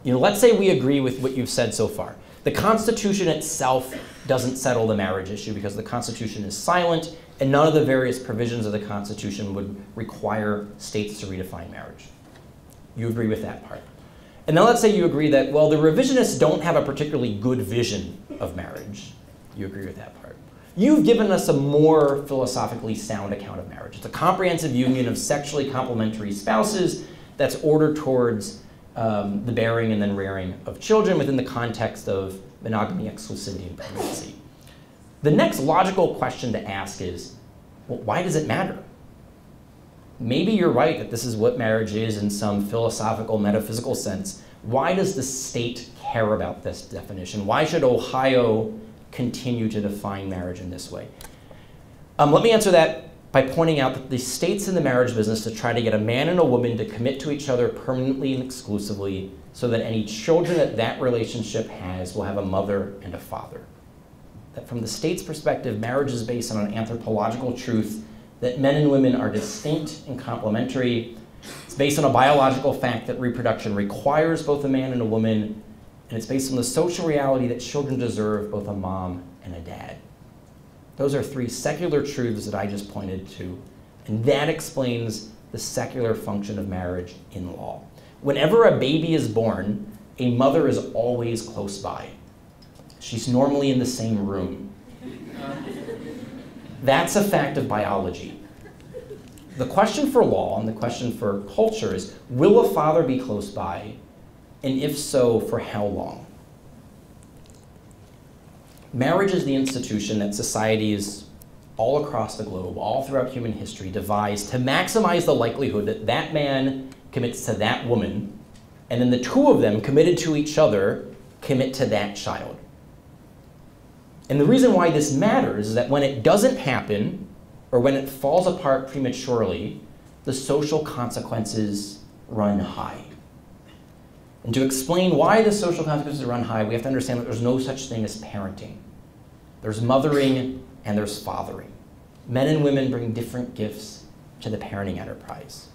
let's say we agree with what you've said so far. The Constitution itself doesn't settle the marriage issue because the Constitution is silent, and none of the various provisions of the Constitution would require states to redefine marriage. You agree with that part. And then let's say you agree that, well, the revisionists don't have a particularly good vision of marriage. You agree with that part. You've given us a more philosophically sound account of marriage. It's a comprehensive union of sexually complementary spouses that's ordered towards the bearing and then rearing of children within the context of monogamy, exclusivity, and permanency. The next logical question to ask is, well, why does it matter? Maybe you're right that this is what marriage is in some philosophical, metaphysical sense. Why does the state care about this definition? Why should Ohio continue to define marriage in this way? Let me answer that by pointing out that the state's in the marriage business to try to get a man and a woman to commit to each other permanently and exclusively so that any children that that relationship has will have a mother and a father. That from the state's perspective, marriage is based on an anthropological truth that men and women are distinct and complementary. It's based on a biological fact that reproduction requires both a man and a woman, and it's based on the social reality that children deserve both a mom and a dad. Those are three secular truths that I just pointed to, and that explains the secular function of marriage in law. Whenever a baby is born, a mother is always close by. She's normally in the same room. That's a fact of biology. The question for law and the question for culture is, will a father be close by? And if so, for how long? Marriage is the institution that societies all across the globe, all throughout human history, devised to maximize the likelihood that that man commits to that woman, and then the two of them, committed to each other, commit to that child. And the reason why this matters is that when it doesn't happen, or when it falls apart prematurely, the social consequences run high. And to explain why the social consequences run high, we have to understand that there's no such thing as parenting. There's mothering and there's fathering. Men and women bring different gifts to the parenting enterprise.